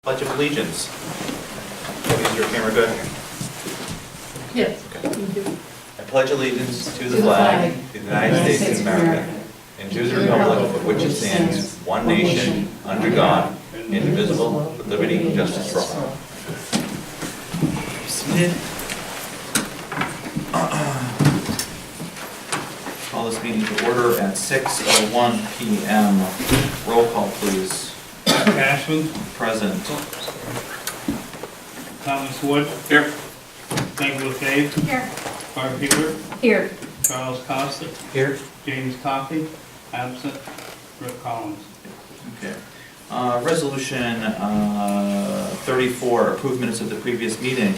Pledge of Allegiance. Is your camera good? Yes. Okay. I pledge allegiance to the flag of the United States of America and to the republic for which it stands, one nation, under God, indivisible, with liberty and justice for all. Call this meeting to order at 6:01 p.m. Roll call, please. Ashland, Present. Thomas Wood. Here. Meg LaFave. Here. Barb Hebert. Here. Charles Costa. Here. James Coffey. Absent. Rick Collins. Okay. Resolution 34, approved minutes of the previous meeting.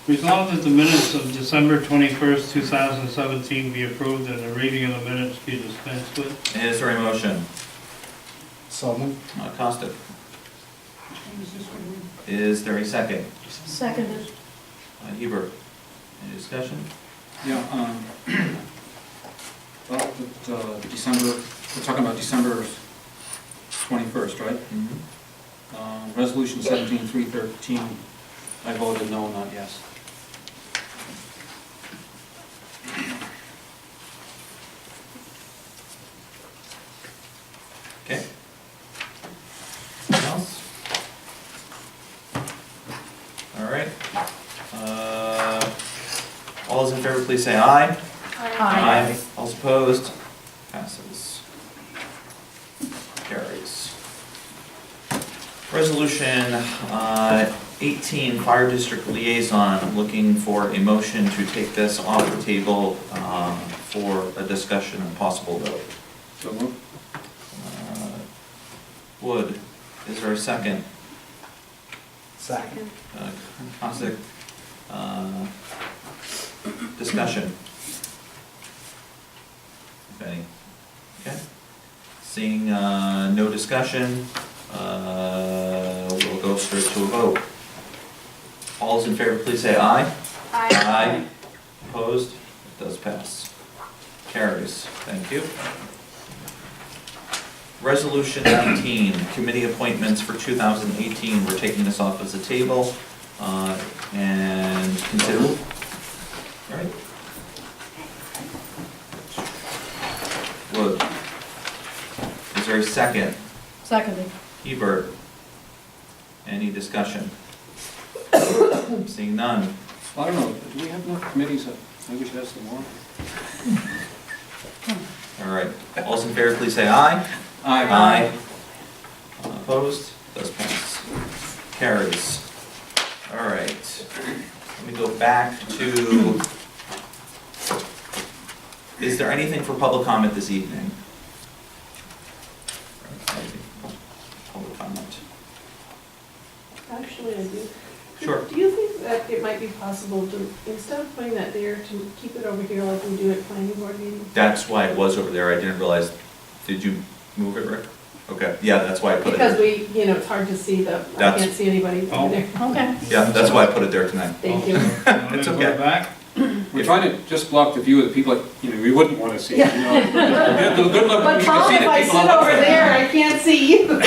Resolved that the minutes of December 21st, 2017 be approved and the reading of the minutes be dispensed with. Is there a motion? So moved. Costa. Is there a second? Seconded. Hebert. Any discussion? Yeah, well, December, we're talking about December 21st, right? Resolution 17-313, I voted no, not yes. Okay. Anything else? All right. All those in favor, please say aye. Aye. All those opposed? Passes. Carries. Resolution 18, Fire District Liaison. I'm looking for a motion to take this off the table for a discussion and possible vote. So moved. Wood, is there a second? Second. Constant, discussion, if any. Okay. Seeing no discussion, we'll go straight to a vote. All those in favor, please say aye. Aye. Opposed? It does pass. Carries. Thank you. Resolution 19, committee appointments for 2018. We're taking this off as a table and consider. All right. Wood. Is there a second? Seconded. Hebert. Any discussion? Seeing none. I don't know, do we have enough committees that maybe we should have some more? All right. All those in favor, please say aye. Aye. Opposed? Does pass. Carries. All right. Let me go back to, is there anything for public comment this evening? Public comment. Actually, I do. Sure. Do you think that it might be possible to, instead of putting that there, to keep it over here like we do at planning board meetings? That's why it was over there. I didn't realize. Did you move it, Rick? Okay. Yeah, that's why I put it Because there. we, it's hard to see I That's- can't see anybody Oh. over there. Okay. Yeah, that's why I put it there tonight. Thank you. It's okay. Back. We're trying to just block the view of the people that, we wouldn't want to see. Yeah. Get the good look, But we can Tom, see if the I people sit on over there, I can't see you.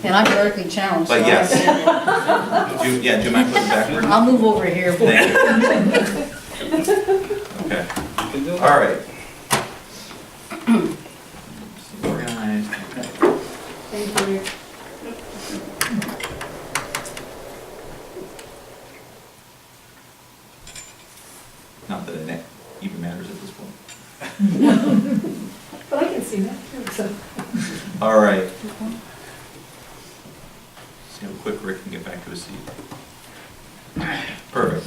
And I'm vertically challenged. But so yes. I- Do you mind putting it backward? I'll move over here. Okay. All right. Organized. Okay. Thank you, Rick. Not that it even matters at this point. But I can see that too, so. All right. See how quick Rick can get back to his seat. Perfect.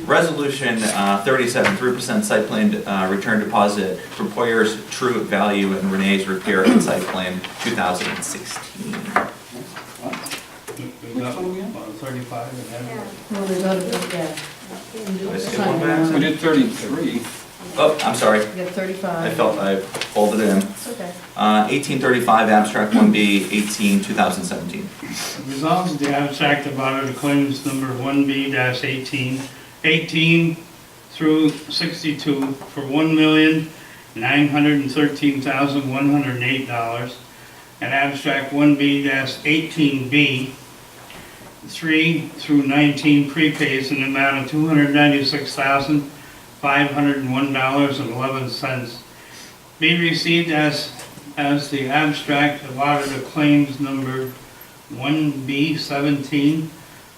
Resolution 37, 3% site plan return deposit for Poyer's True Value and Renee's Repair and Site Plan 2016. We got about 35 and then. Well, there's other, yeah. Did I skip one back? We did 33. Oh, I'm sorry. We got 35. I felt I folded it in. It's okay. 1835 Abstract 1B, 2017. Resolved that the abstract of auditor claims number 1B-18 through 62 for $1,913,108, and abstract 1B-18B 3 through 19 prepays in the amount of $296,501.11. Be received as the abstract of auditor claims number 1B17,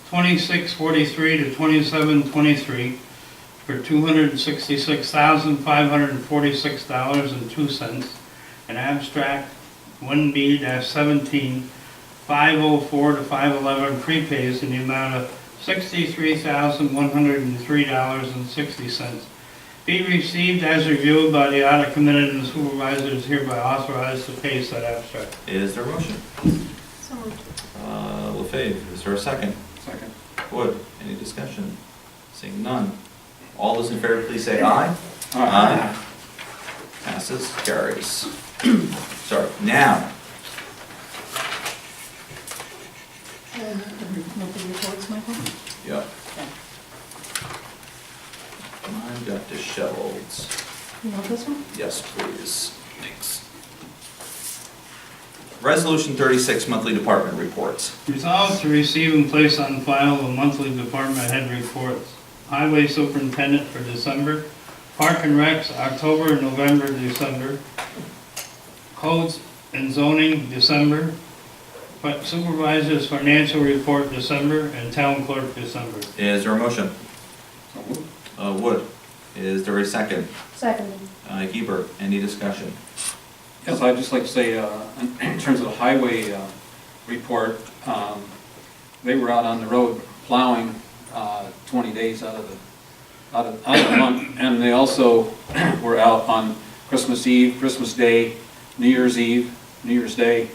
2643 to 2723 for $266,546.02. An abstract 1B-17, 504 to 511 prepays in the amount of $63,103.60. Be received as reviewed by the audit committee, and the supervisor is hereby authorized to pay said abstract. Is there a motion? So moved. LaFave, is there a second? Second. Wood, any discussion? Seeing none. All those in favor, please say aye. Aye. Passes, carries. Sorry, now, Monthly reports, Michael? yep. Mine got disheveled. You want this one? Yes, please. Thanks. Resolution 36, monthly department reports. Resolved to receive and place on file the monthly department head reports. Highway superintendent for December, Park and Recs, October, November, December, codes and zoning, December, but supervisor's financial report, December, and town clerk, December. Is there a motion? So moved. Wood, is there a second? Second. Hebert, any discussion? Yes, I'd just like to say, in terms of the highway report, they were out on the road plowing 20 days out of the month, and they also were out on Christmas Eve, Christmas Day, New Year's Eve, New Year's Day,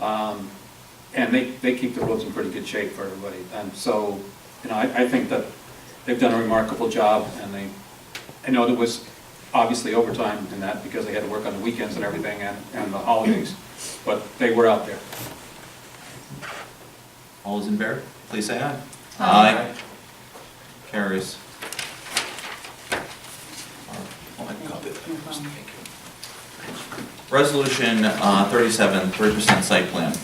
and they keep the roads in pretty good shape for everybody. And so, I think that they've done a remarkable job, and I know there was obviously overtime in that because they had to work on the weekends and everything and the holidays, but they were out there. All those in favor, please say aye. Aye. Carries. Resolution 37, 3% site plan.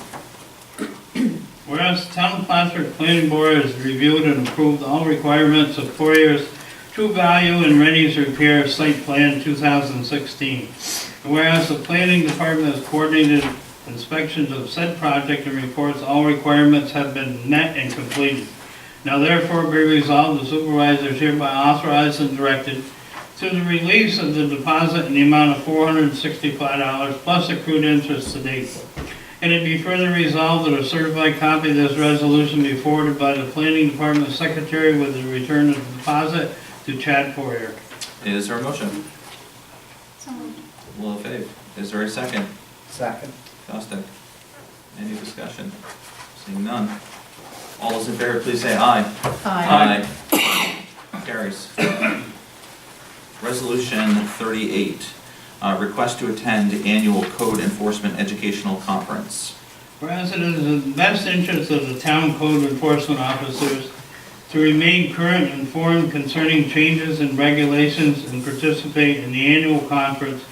Whereas the town of Plattsburgh Planning Board has reviewed and approved all requirements of 4 years True Value and Ready's Repair Site Plan 2016. Whereas the planning department has coordinated inspections of said project and reports all requirements have been met and completed. Now therefore be resolved, the supervisor is hereby authorized and directed to the release of the deposit in the amount of $465 plus accrued interest to date. And it be further resolved that a certified copy of this resolution be forwarded by the planning department secretary with the return of the deposit to Chad Poirier. Is there a motion? So moved. LaFave, is there a second? Second. Costick, any discussion? Seeing none. All those in favor, please say aye. Aye. Carries. Resolution 38, request to attend annual code enforcement educational conference. Whereas it is in the best interest of the town code enforcement officers to remain current and informed concerning changes in regulations and participate in the annual conference,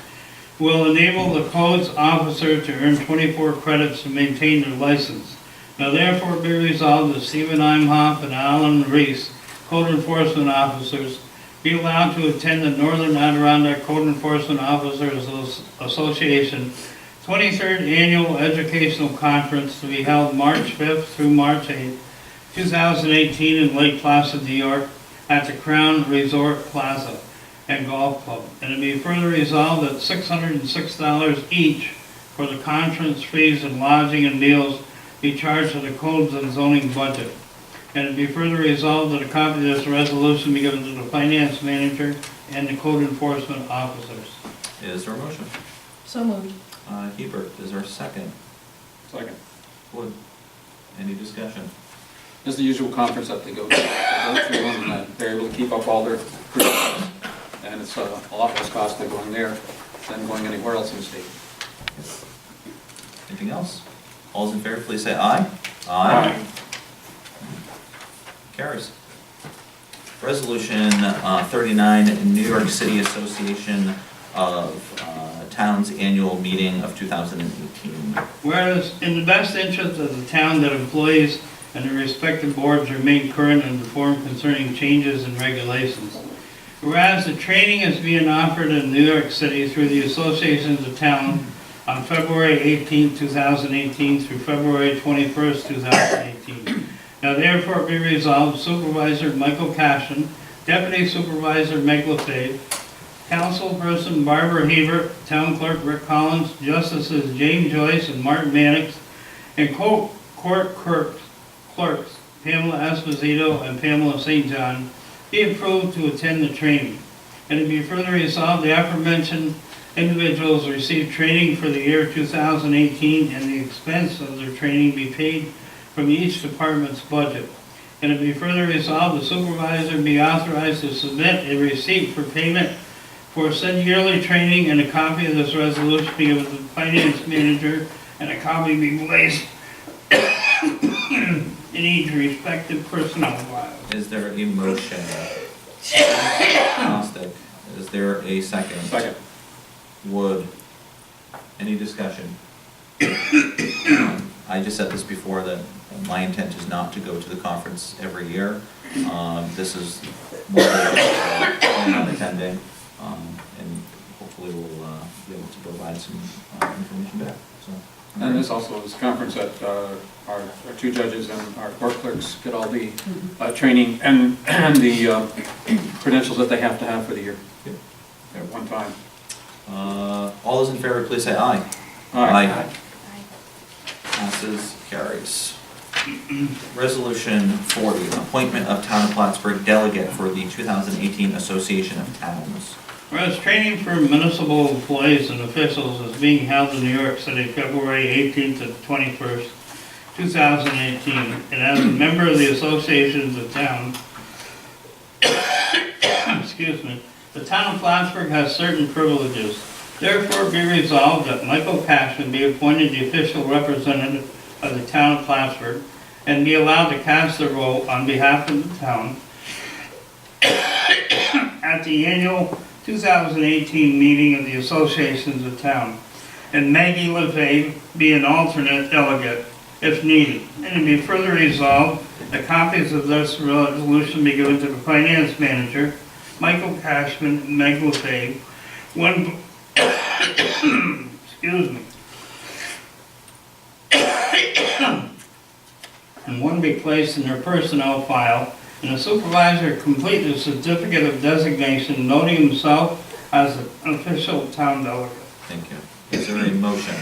will enable the codes officer to earn 24 credits to maintain their license. Now therefore be resolved that Stephen Imhoff and Alan Reese, code enforcement officers, be allowed to attend the Northern Adirondack Code Enforcement Officers Association 23rd Annual Educational Conference to be held March 5th through March 8th, 2018 in Lake Placid, New York, at the Crown Resort Plaza and Golf Club. And it be further resolved that $606 each for the conference fees and lodging and meals be charged to the codes and zoning budget. And it be further resolved that a copy of this resolution be given to the finance manager and the code enforcement officers. Is there a motion? So moved. Hebert, is there a second? Second. Wood, any discussion? This is the usual conference that they go through, and they're able to keep up all their curriculum. And it's a lot less costly going there than going anywhere else in the state. Anything else? All those in favor, please say aye. Aye. Carries. Resolution 39, New York City Association of Towns Annual Meeting of 2018. Whereas in the best interest of the town that employees and the respective boards remain current and informed concerning changes and regulations. Whereas the training is being offered in New York City through the associations of town on February 18, 2018 through February 21st, 2018. Now therefore be resolved, Supervisor Michael Cashin, Deputy Supervisor Meg LaFave, Councilperson Barbara Hebert, Town Clerk Rick Collins, Justices James Joyce and Martin Mannix, and Court Clerks Pamela Esposito and Pamela St. John be approved to attend the training. And to be further resolved, the aforementioned individuals receive training for the year 2018 and the expense of their training be paid from each department's budget. And to be further resolved, the supervisor be authorized to submit a receipt for payment for said yearly training, and a copy of this resolution be given to the finance manager, and a copy be placed in each respective personnel file. Is there a motion? Constant. Is there a second? Second. Wood. Any discussion? I just said this before, that my intent is not to go to the conference every year. This is more than I'm attending, and hopefully we'll be able to provide some information back. So, And this also is a conference that our two judges and our court clerks get all the training and the credentials that they have to have for the year Yep. at one time. all those in favor, please say aye. Aye. Passes, carries. Resolution 40, appointment of Town of Plattsburgh delegate for the 2018 Association of Towns. Whereas training for municipal employees and officials is being held in New York City, February 18th to 21st, 2018, and as a member of the associations of town, excuse me, the town of Plattsburgh has certain privileges. Therefore be resolved that Michael Cashin be appointed the official representative of the town of Plattsburgh and be allowed to cast their vote on behalf of the town at the annual 2018 meeting of the associations of town, and Maggie LaFave be an alternate delegate if needed. And to be further resolved, that copies of this resolution be given to the finance manager, Michael Cashman, and Meg LaFave, one, excuse me, and one be placed in their personnel file, and the supervisor complete the certificate of designation noting himself as an official town delegate. Thank you. Is there a motion?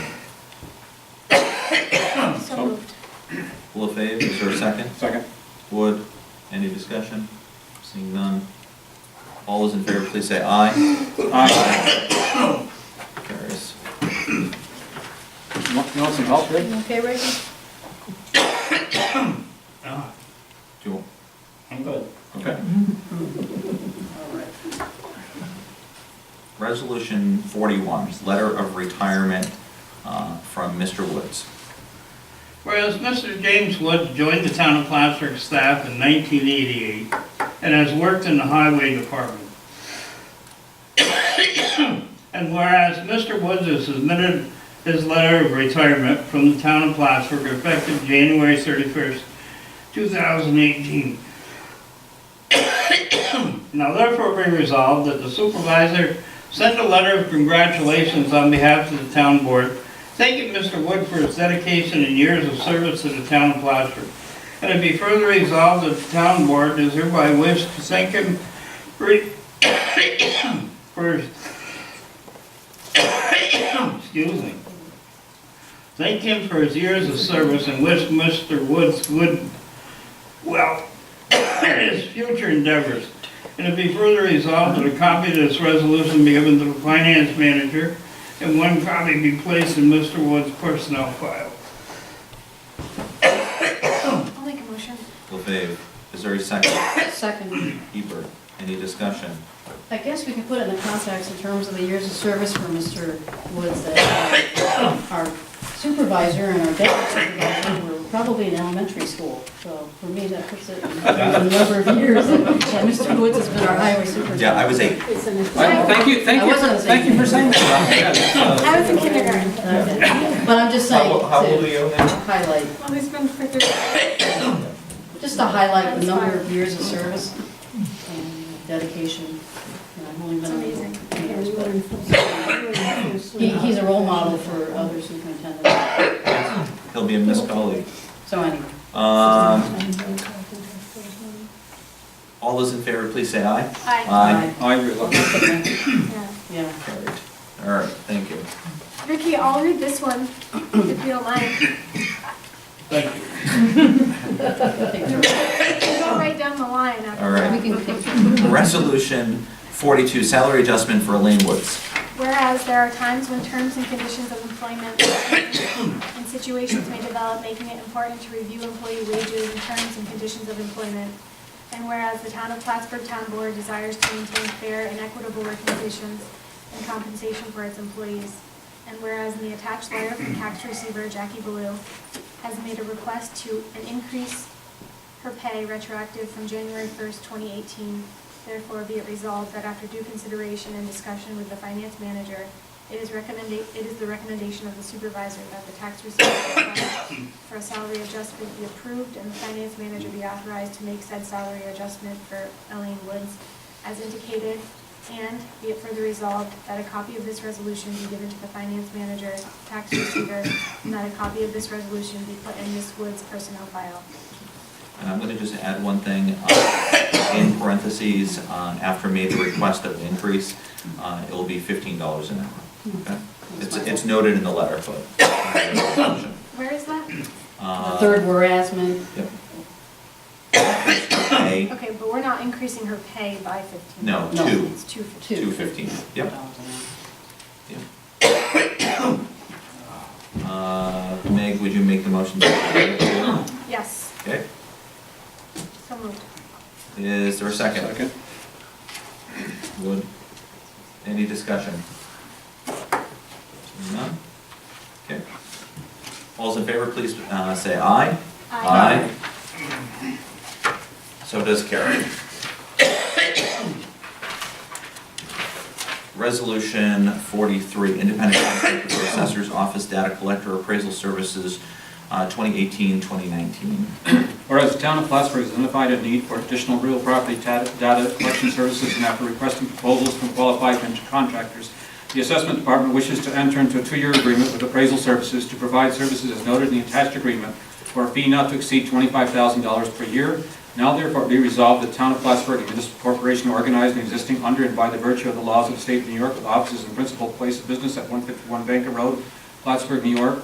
So moved. LaFave, is there a second? Second. Wood, any discussion? Seeing none. All those in favor, please say aye. Aye. Carries. You want some help, Rick? You okay, Reggie? Ah, Do you- I'm good. Okay. Resolution 41, letter of retirement from Mr. Woods. Whereas Mr. James Woods joined the town of Plattsburgh staff in 1988 and has worked in the highway department. And whereas Mr. Woods has submitted his letter of retirement from the town of Plattsburgh effective January 31st, 2018. Now therefore be resolved that the supervisor sent a letter of congratulations on behalf of the town board, thanking Mr. Wood for his dedication and years of service to the town of Plattsburgh. And it be further resolved that the town board does hereby wish to thank him for his excuse me. Thank him for his years of service and wish Mr. Woods good, well, in his future endeavors. And it be further resolved that a copy of this resolution be given to the finance manager and one copy be placed in Mr. Wood's personnel file. I'll make a motion. LaFave, is there a second? Second. Hebert, any discussion? I guess we could put it in the context in terms of the years of service for Mr. Woods, that our supervisor and our deputy supervisor were probably in elementary school. So for me, that puts it in the number of years that Mr. Woods has been our highway supervisor. Yeah, I was 8. It's an. Thank you for saying that. I was in kindergarten. But I'm just saying How old are to you now? highlight. Well, he's been for 30. Just to highlight the That's number fine. of years of service and dedication. You know, I've only been on It's it amazing. 10 Yeah, years, we were but in full- he's a role model for other superintendents. He'll be a missed colleague. So anyway, All those in favor, please say aye. Aye. Aye. I agree. Yeah. yeah. Carried. All right, thank you. Ricky, I'll read this one, if you don't mind. Thank you. We'll go right down the line after All right. that. We can, Resolution 42, salary adjustment for Elaine Woods. Whereas there are times when terms and conditions of employment and situations may develop, making it important to review employee wages and terms and conditions of employment. And whereas the town of Plattsburgh Town Board desires to maintain fair and equitable working conditions and compensation for its employees. And whereas in the attached letter from tax receiver Jackie Ballou has made a request to increase her pay retroactive from January 1st, 2018, therefore be it resolved that after due consideration and discussion with the finance manager, it is the recommendation of the supervisor that the tax receiver's request for a salary adjustment be approved and the finance manager be authorized to make said salary adjustment for Elaine Woods as indicated, and be it further resolved that a copy of this resolution be given to the finance manager, tax receiver, and that a copy of this resolution be put in Ms. Woods' personnel file. And I'm going to just add one thing, in parentheses, after made the request of an increase, it will be $15 an hour. Okay? It's noted in the letter, but. Where is that? the third whereasment, Yep. A, Okay, but we're not increasing her pay by 15. no, No. two, It's 250. 215, yep. Meg, would you make the motion? Yes, Okay, so moved. is there a second? Second. Wood. Any discussion? Seeing none? Okay. All those in favor, please say aye. Aye. So does carry. Resolution 43, independent contractor for assessor's office data collector appraisal services, 2018-2019. Whereas the town of Plattsburgh has identified a need for additional real property data collection services, and after requesting proposals from qualified contractors, the assessment department wishes to enter into a 2-year agreement with appraisal services to provide services as noted in the attached agreement for a fee not to exceed $25,000 per year. Now therefore be resolved that the town of Plattsburgh, a municipal corporation organized and existing under and by the virtue of the laws of the state of New York, with offices and principal place of business at 151 Banker Road, Plattsburgh, New York.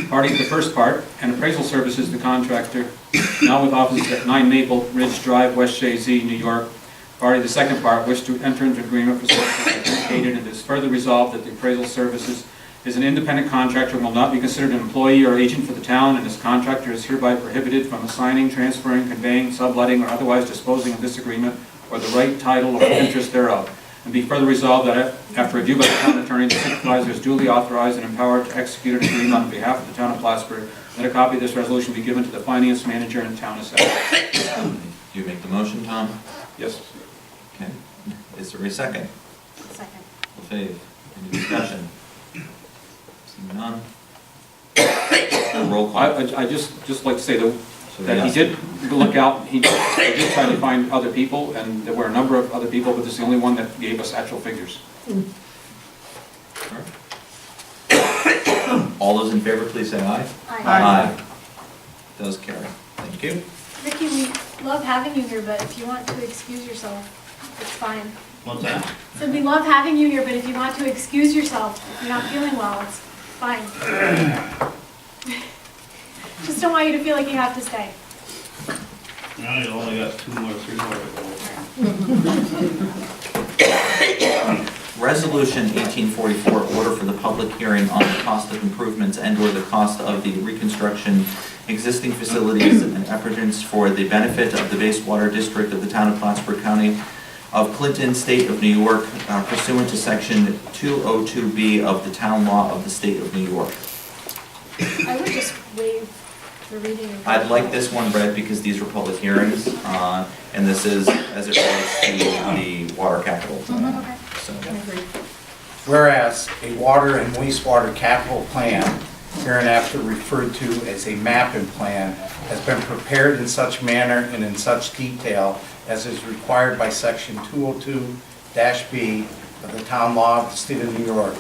Party to the first part, and appraisal services the contractor, now with offices at 9 Maple Ridge Drive, West Jay Z, New York. Party to the second part, wish to enter into agreement for services as indicated, and it is further resolved that the appraisal services is an independent contractor and will not be considered an employee or agent for the town, and this contractor is hereby prohibited from assigning, transferring, conveying, subletting, or otherwise disposing of this agreement or the right, title, or interest thereof. And be further resolved that after review by the town attorney, the supervisor is duly authorized and empowered to execute an agreement on behalf of the town of Plattsburgh. That a copy of this resolution be given to the finance manager and town assessor. Do you make the motion, Tom? Yes. Okay. Is there a second? Second. LaFave, any discussion? Seeing none? Roll call. I just like to say So that he yes. did look out, he did try to find other people, and there were a number of other people, but this is the only one that gave us actual figures. All those in favor, please say aye. Aye. Does carry. Thank you. Ricky, we love having you here, but if you want to excuse yourself, it's fine. What's that? So we love having you here, but if you want to excuse yourself, if you're not feeling well, it's fine. Just don't want you to feel like you have to stay. Now you only got 3 more to go. Resolution 1844, order for the public hearing on the cost of improvements and/or the cost of the reconstruction existing facilities and appurtenance for the benefit of the wastewater district of the town of Plattsburgh County of Clinton, State of New York, pursuant to section 202B of the town law of the state of New York. I would just waive the reading. I'd like this one read because these are public hearings, and this is as it relates to the water capital. Okay. So, I agree. Whereas a water and wastewater capital plan hereinafter referred to as a map and plan, has been prepared in such manner and in such detail as is required by Section 202-B of the Town Law of the State of New York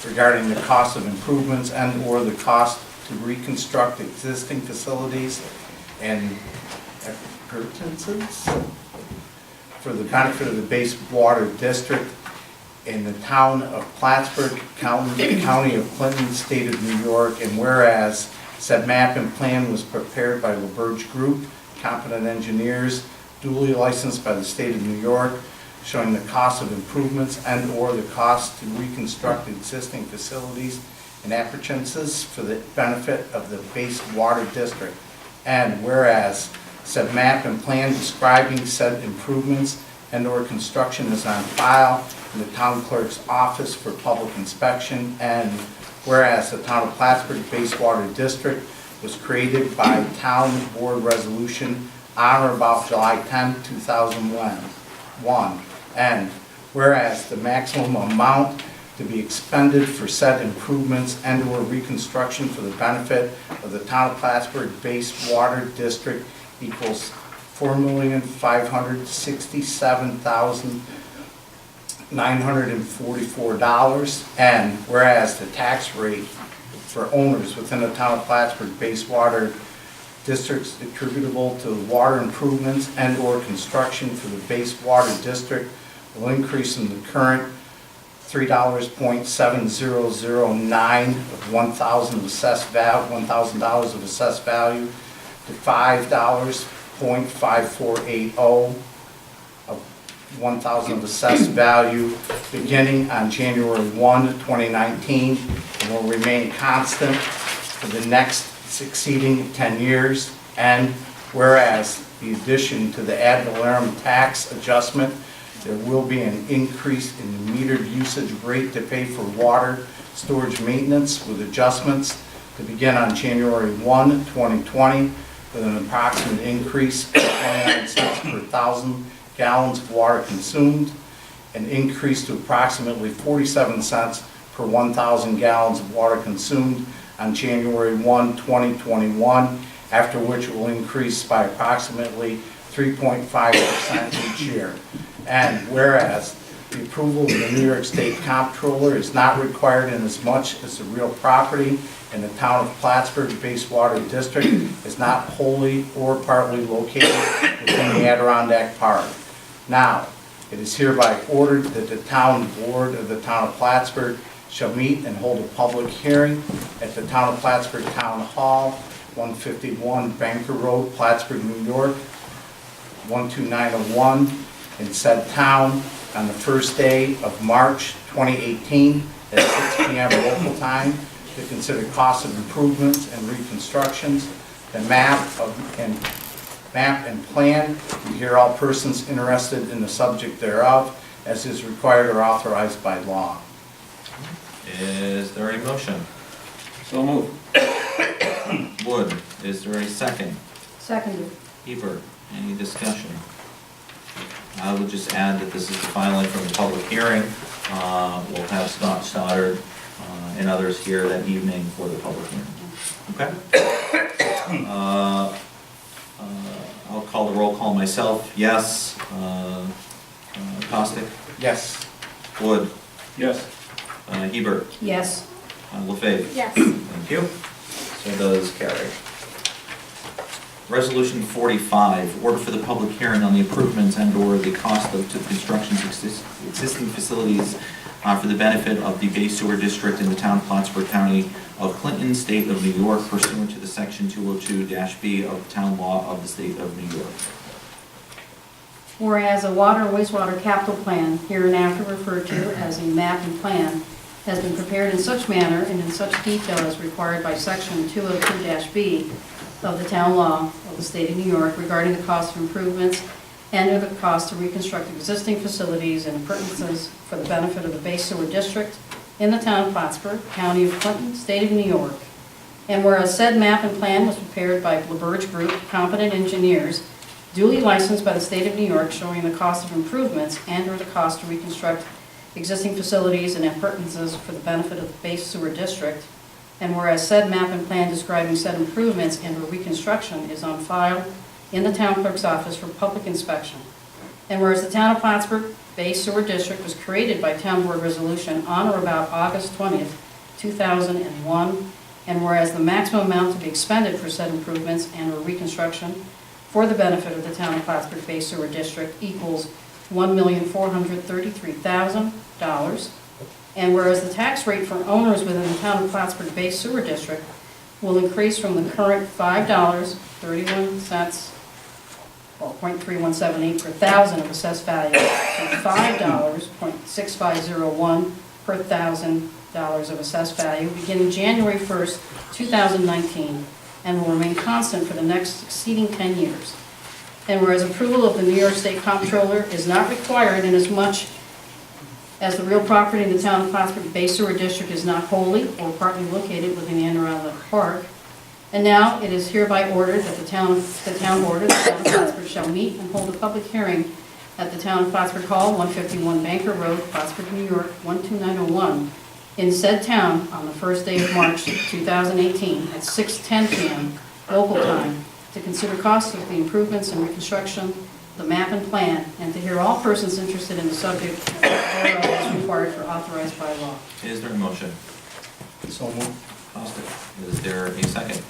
regarding the cost of improvements and/or the cost to reconstruct existing facilities and appurtenances for the benefit of the base water district in the town of Plattsburgh, County of Clinton, State of New York, and whereas said map and plan was prepared by LaBerge Group, competent engineers, duly licensed by the State of New York, showing the cost of improvements and/or the cost to reconstruct existing facilities and appurtenances for the benefit of the base water district. And whereas said map and plan describing said improvements and/or construction is on file in the town clerk's office for public inspection, and whereas the town of Plattsburgh base water district was created by town board resolution on or about July 10, 2001, and whereas the maximum amount to be expended for said improvements and/or reconstruction for the benefit of the town of Plattsburgh base water district equals $4,567,944, and whereas the tax rate for owners within the town of Plattsburgh base water districts attributable to water improvements and/or construction for the base water district will increase from the current $3.7009 of $1,000 of assessed value to $5.5480 of $1,000 of assessed value beginning on January 1, 2019, and will remain constant for the next succeeding 10 years. And whereas the addition to the ad valorem tax adjustment, there will be an increase in the metered usage rate to pay for water storage maintenance with adjustments to begin on January 1, 2020, with an approximate increase of 29 cents per 1,000 gallons of water consumed, an increase to approximately 47 cents per 1,000 gallons of water consumed on January 1, 2021, after which it will increase by approximately 3.5% each year. And whereas the approval of the New York State Comptroller is not required inasmuch as the real property in the town of Plattsburgh base water district is not wholly or partly located within the Adirondack Park. Now, it is hereby ordered that the town board of the town of Plattsburgh shall meet and hold a public hearing at the town of Plattsburgh Town Hall, 151 Banker Road, Plattsburgh, New York, 12901, in said town on the first day of March 2018 at 6 p.m. local time to consider costs of improvements and reconstructions, the map and plan, to hear all persons interested in the subject thereof, as is required or authorized by law. Is there a motion? So moved. Wood, is there a second? Seconded. Hebert, any discussion? I would just add that this is the filing from the public hearing. We'll have Scott Stoddard and others here that evening for the public hearing. Okay? I'll call the roll call myself. Yes. Costick? Yes. Wood? Yes. Hebert? Yes. LaFave? Yes. Thank you. So does carry. Resolution 45, order for the public hearing on the improvements and/or the cost of to construction of existing facilities for the benefit of the Bay Sewer District in the town of Plattsburgh, County of Clinton, State of New York, pursuant to the Section 202-B of the Town Law of the State of New York. Whereas a water and wastewater capital plan, hereinafter referred to as a map and plan, has been prepared in such manner and in such detail as required by Section 202-B of the Town Law of the State of New York regarding the cost of improvements and/or the cost to reconstruct existing facilities and appurtenances for the benefit of the Bay Sewer District in the town of Plattsburgh, County of Clinton, State of New York. And whereas said map and plan was prepared by LaBerge Group, competent engineers, duly licensed by the State of New York, showing the cost of improvements and/or the cost to reconstruct existing facilities and appurtenances for the benefit of the Bay Sewer District And whereas said map and plan describing said improvements and or reconstruction is on file in the town clerk's office for public inspection. And whereas the town of Plattsburgh Bay Sewer District was created by town board resolution on or about August 20th, 2001, and whereas the maximum amount to be expended for said improvements and or reconstruction for the benefit of the town of Plattsburgh Bay Sewer District equals $1,433,000. And whereas the tax rate for owners within the town of Plattsburgh Bay Sewer District will increase from the current $5.31, well, .3178 per thousand of assessed value, to $5.6501 per $1,000 of assessed value, beginning January 1st, 2019, and will remain constant for the next succeeding 10 years. And whereas approval of the New York State Comptroller is not required inasmuch as the real property in the town of Plattsburgh Bay Sewer District is not wholly or partly located within the Adirondack Park. And now it is hereby ordered that the town board of the town of Plattsburgh shall meet and hold a public hearing at the town of Plattsburgh Hall, 151 Banker Road, Plattsburgh, New York, 12901, in said town on the first day of March 2018 at 6:10 p.m. local time to consider costs of the improvements and reconstruction, the map and plan, and to hear all persons interested in the subject thereof as required for authorized by law. Is there a motion? So moved. Costa. Is there a second?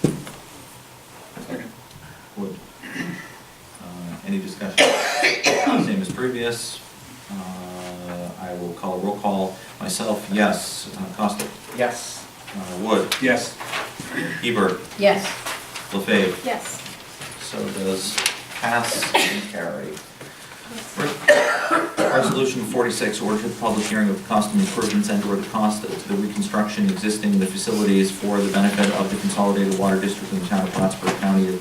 Second. Wood. Any discussion? Same as previous. I will call a roll call. Myself, yes. Costa. Yes. Wood. Yes. Hebert. Yes. LaFave. Yes. So does pass and carry. Resolution 46, order to the public hearing of the cost of improvements and/or the cost to the reconstruction existing the facilities for the benefit of the Consolidated Water District in the town of Plattsburgh, County of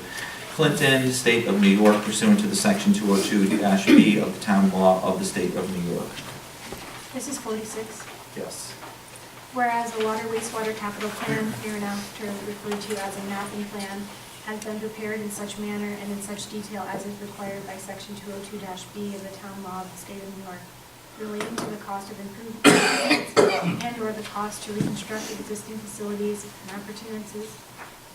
Clinton, State of New York, pursuant to the Section 202-B of the town law of the State of New York. This is 46. Yes. Whereas a water wastewater capital plan, hereinafter referred to as a mapping plan, has been prepared in such manner and in such detail as is required by Section 202-B of the town law of the State of New York, relating to the cost of improvements and/or the cost to reconstruct existing facilities and appurtenances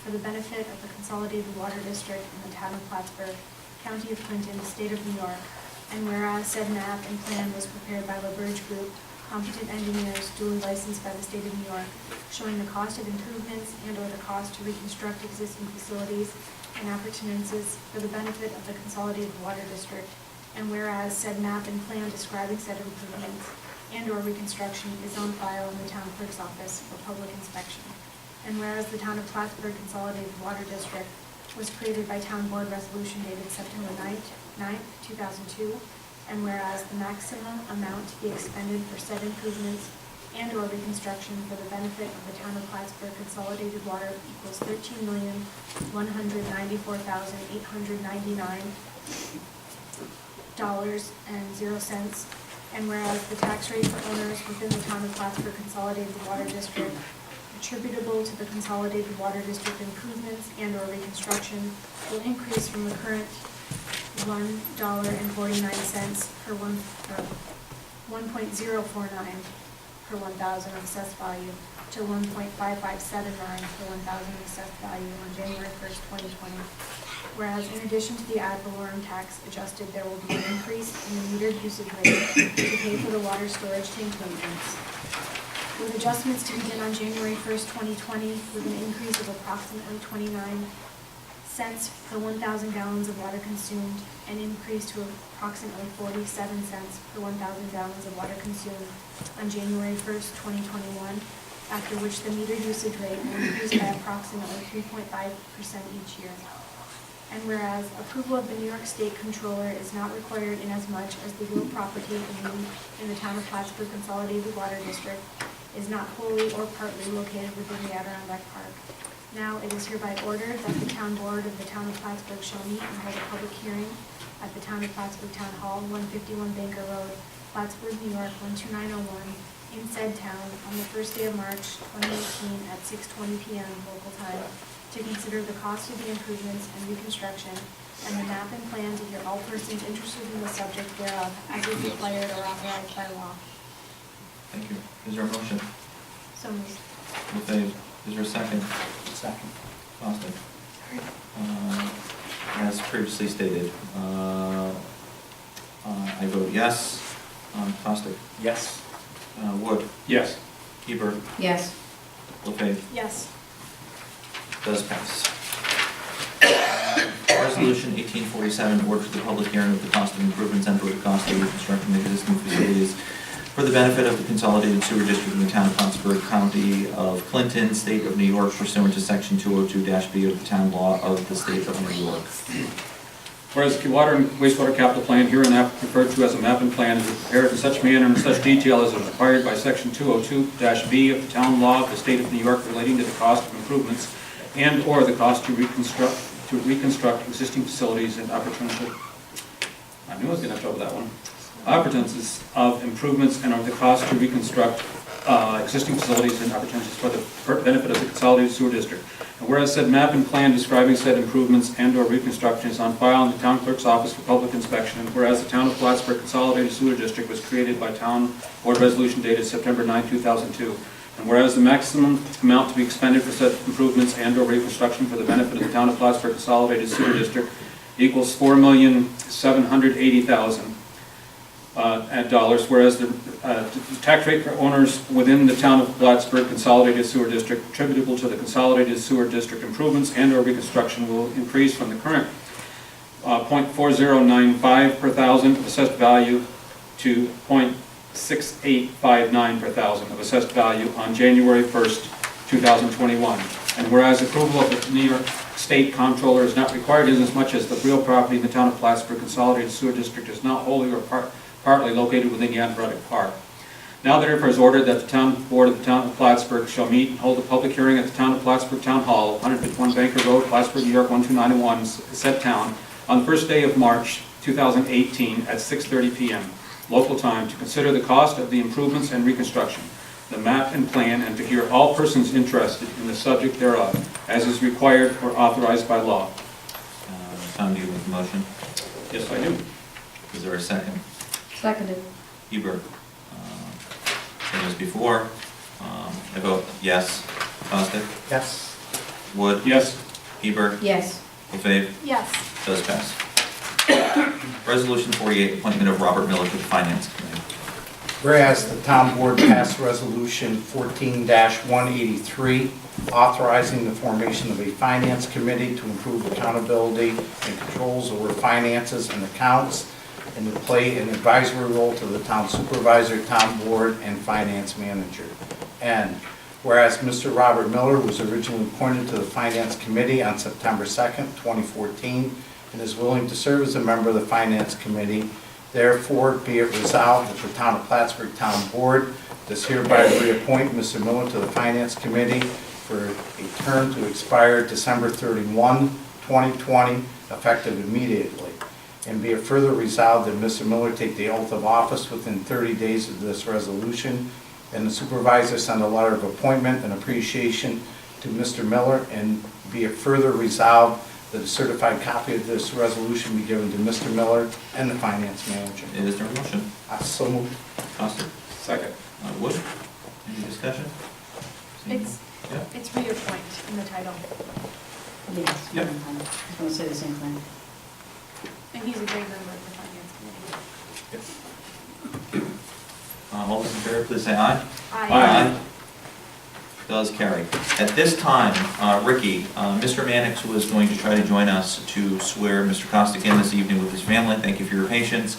for the benefit of the Consolidated Water District in the town of Plattsburgh, County of Clinton, State of New York, and whereas said map and plan was prepared by LaBerge Group, competent engineers duly licensed by the State of New York, showing the cost of improvements and/or the cost to reconstruct existing facilities and appurtenances for the benefit of the Consolidated Water District, and whereas said map and plan describing said improvements and/or reconstruction is on file in the town clerk's office for public inspection, and whereas the town of Plattsburgh Consolidated Water District was created by town board resolution dated September 9th, 2002, and whereas the maximum amount to be expended for said improvements and/or reconstruction for the benefit of the town of Plattsburgh Consolidated Water equals $13,194,899.00, and whereas the tax rate for owners within the town of Plattsburgh Consolidated Water District attributable to the Consolidated Water District improvements and/or reconstruction will increase from the current $1.49 per $1.049 per 1,000 of assessed value to $1.5579 per 1,000 of assessed value on January 1st, 2020. Whereas in addition to the ad valorem tax adjusted, there will be an increase in the metered usage rate to pay for the water storage tank maintenance. With adjustments to begin on January 1st, 2020, with an increase of approximately 29 cents per 1,000 gallons of water consumed, and increase to approximately 47 cents per 1,000 gallons of water consumed on January 1st, 2021, after which the meter usage rate will increase by approximately 3.5% each year. And whereas approval of the New York State Comptroller is not required inasmuch as the real property in the town of Plattsburgh Consolidated Water District is not wholly or partly located within the Adirondack Park. Now it is hereby ordered that the town board of the town of Plattsburgh shall meet and hold a public hearing at the town of Plattsburgh Town Hall, 151 Banker Road, Plattsburgh, New York, 12901, in said town on the first day of March 2018 at 6:20 p.m. local time to consider the cost of the improvements and reconstruction and the map and plan to hear all persons interested in the subject thereof as is required or authorized by law. Thank you. Is there a motion? So moved. LaFave. Is there a second? Second. Costa? As previously stated, I vote yes. Costa? Yes. Wood? Yes. Hebert? Yes. LaFave? Yes. Does pass. Resolution 1847, order for the public hearing of the cost of improvements and/or the cost of reconstructing the existing facilities for the benefit of the consolidated sewer district in the town of Plattsburgh, county of Clinton, state of New York, pursuant to section 202-B of the town law of the state of New York. Whereas the water and wastewater capital plan, herein referred to as a map and plan, is prepared in such manner and in such detail as is required by section 202-B of the town law of the state of New York relating to the cost of improvements and/or the cost to reconstruct existing facilities and opportunities. I knew I was going to have trouble with that one. Opportunities of improvements and of the cost to reconstruct existing facilities and opportunities for the benefit of the consolidated sewer district. And whereas said map and plan describing said improvements and/or reconstruction is on file in the town clerk's office for public inspection, and whereas the town of Plattsburgh Consolidated Sewer District was created by town board resolution dated September 9, 2002, and whereas the maximum amount to be expended for said improvements and/or reconstruction for the benefit of the town of Plattsburgh Consolidated Sewer District equals $4,780,000 dollars, whereas the tax rate for owners within the town of Plattsburgh Consolidated Sewer District attributable to the Consolidated Sewer District improvements and/or reconstruction will increase from the current .4095 per thousand of assessed value to .6859 per thousand of assessed value on January 1st, 2021. And whereas approval of the New York State Comptroller is not required inasmuch as the real property in the town of Plattsburgh Consolidated Sewer District is not wholly or partly located within the Athletic Park. Now therefore is ordered that the town board of the town of Plattsburgh shall meet and hold a public hearing at the town of Plattsburgh Town Hall, 151 Banker Road, Plattsburgh, New York, 12901, said town, on the first day of March 2018 at 6:30 p.m. local time to consider the cost of the improvements and reconstruction, the map and plan, and to hear all persons interested in the subject thereof, as is required or authorized by law. Tom, do you make the motion? Yes, I do. Is there a second? Seconded. Hebert? Same as before. I vote yes. Costa? Yes. Wood? Yes. Hebert? Yes. LaFave? Yes. Does pass. Resolution 48, appointment of Robert Miller to the Finance Committee. Whereas the town board passed resolution 14-183, authorizing the formation of a finance committee to improve accountability and controls over finances and accounts, and to play an advisory role to the town supervisor, town board, and finance manager. And whereas Mr. Robert Miller was originally appointed to the finance committee on September 2nd, 2014, and is willing to serve as a member of the finance committee, therefore be it resolved that the town of Plattsburgh Town Board does hereby reappoint Mr. Miller to the finance committee for a term to expire December 31, 2020, effective immediately. And be it further resolved that Mr. Miller take the oath of office within 30 days of this resolution, and the supervisor send a letter of appointment and appreciation to Mr. Miller, and be it further resolved that a certified copy of this resolution be given to Mr. Miller and the finance manager. Is there a motion? So moved. Costa? Second. Wood? Any discussion? Yeah. It's reappoint in the title, Yes. Yep. I was going to say the same thing. and he's a great member of the finance committee. All those in favor, please say aye. Aye. Does carry. At this time, Ricky, Mr. Mannix was going to try to join us to swear Mr. Costick in this evening with his family. Thank you for your patience.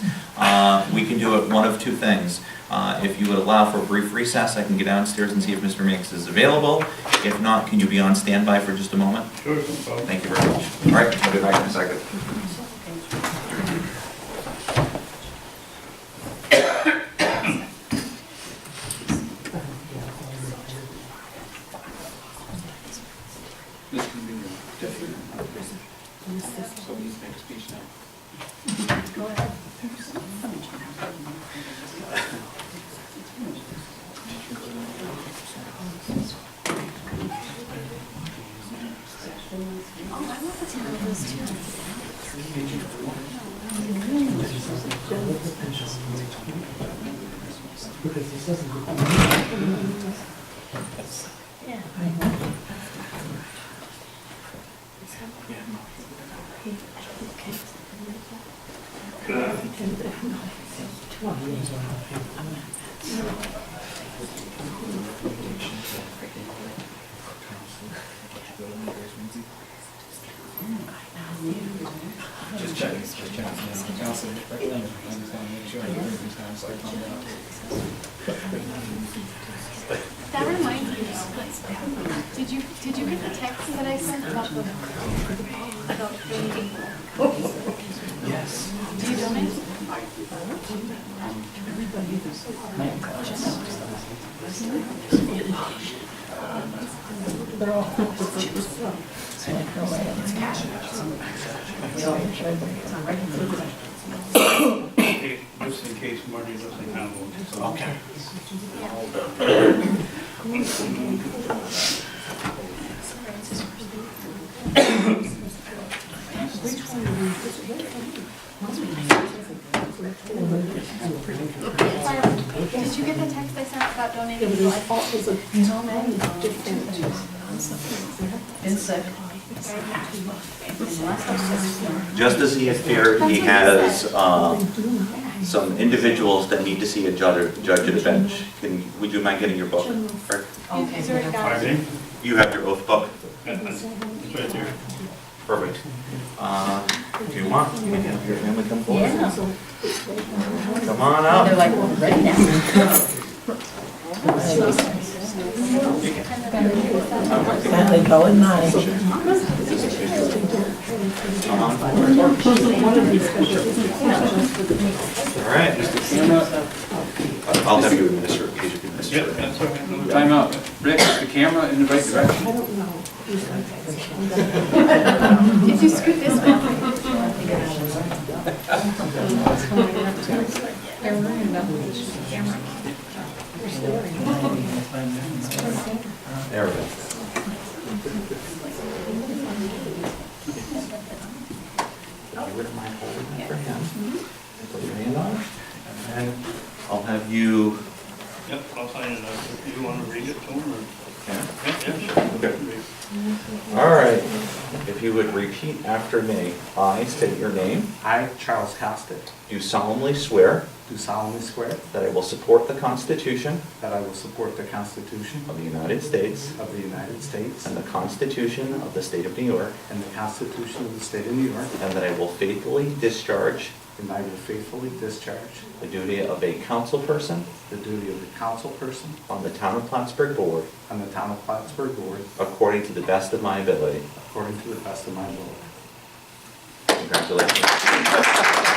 We can do it one of two things. If you would allow for a brief recess, I can get downstairs and see if Mr. Mannix is available. If not, can you be on standby for just a moment? Sure. Thank you very much. All right, I'll be back in a second. This can be your deputy. So he's make a speech now. Go ahead. Because this doesn't go. Yeah. Just checking. Council, I just want to make sure everything's time, so I come down. That reminds me though, did you get the text that I sent about donating? Yes. Do you donate? Just in case Marty doesn't have one. Okay. Did you get the text I sent about donating? It was all, it was a different. Been sick. Just as he appeared, he has some individuals that need to see a judge at a bench. Would you mind getting your book? Rick? He's already got it. Pardon? You have your oath book? It's right there. Perfect. Do you want, you can have your family come forward? Yeah. Come on They're up. like, well, ready now. They go at 9. Come on forward. All right. I'll have you administer it, please, you administer Yep, it. that's all right. Time out. Rick, is the camera in the right direction? I don't know. If you scoot this way. They're worried about the camera. There we go. You wouldn't mind holding that for him? Put your hand on it, and then I'll have you, Yep, I'll sign it up. Do you want to read it to him or? yeah, Yeah, sure. okay. All right, if you would repeat after me. I state your name, I, Charles Costick, do solemnly swear do solemnly swear that I will support the Constitution that I will support the Constitution of the United States of the United States and the Constitution of the State of New York, and the Constitution of the State of New York, and that I will faithfully discharge and I will faithfully discharge the duty of a council person the duty of the council person on the Town of Plattsburgh Board on the Town of Plattsburgh Board according to the best of my ability. according to the best of my ability. Congratulations.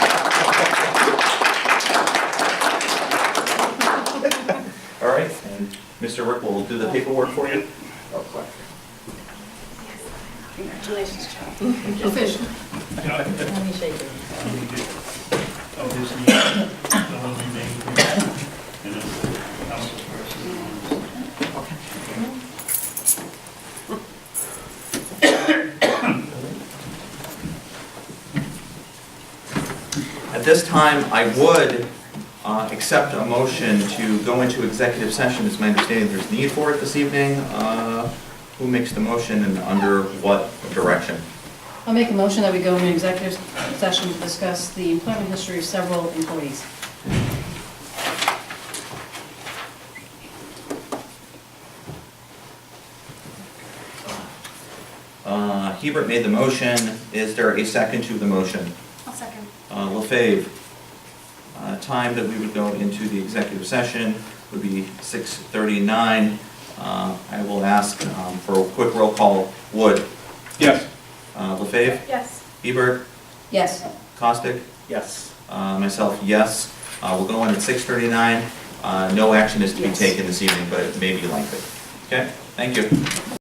All right, and Mr. Rick will do the paperwork for you. Congratulations, Charlie. Official. Yeah. Let me shake it. Oh, this is the one we made here. And then the council person. At this time, I would accept a motion to go into executive session. It's my understanding there's need for it this evening. Who makes the motion and under what direction? I'll make a motion that we go into executive session to discuss the employment history of several employees. Hebert made the motion. Is there a second to the motion? I'll second. LaFave, time that we would go into the executive session would be 6:39. I will ask for a quick roll call. Wood? Yes. LaFave? Yes. Hebert? Yes. Costick? Yes. Myself, yes. We'll go in at 6:39. No action is to be Yes. taken this evening, but it may be lengthy. Okay, thank you.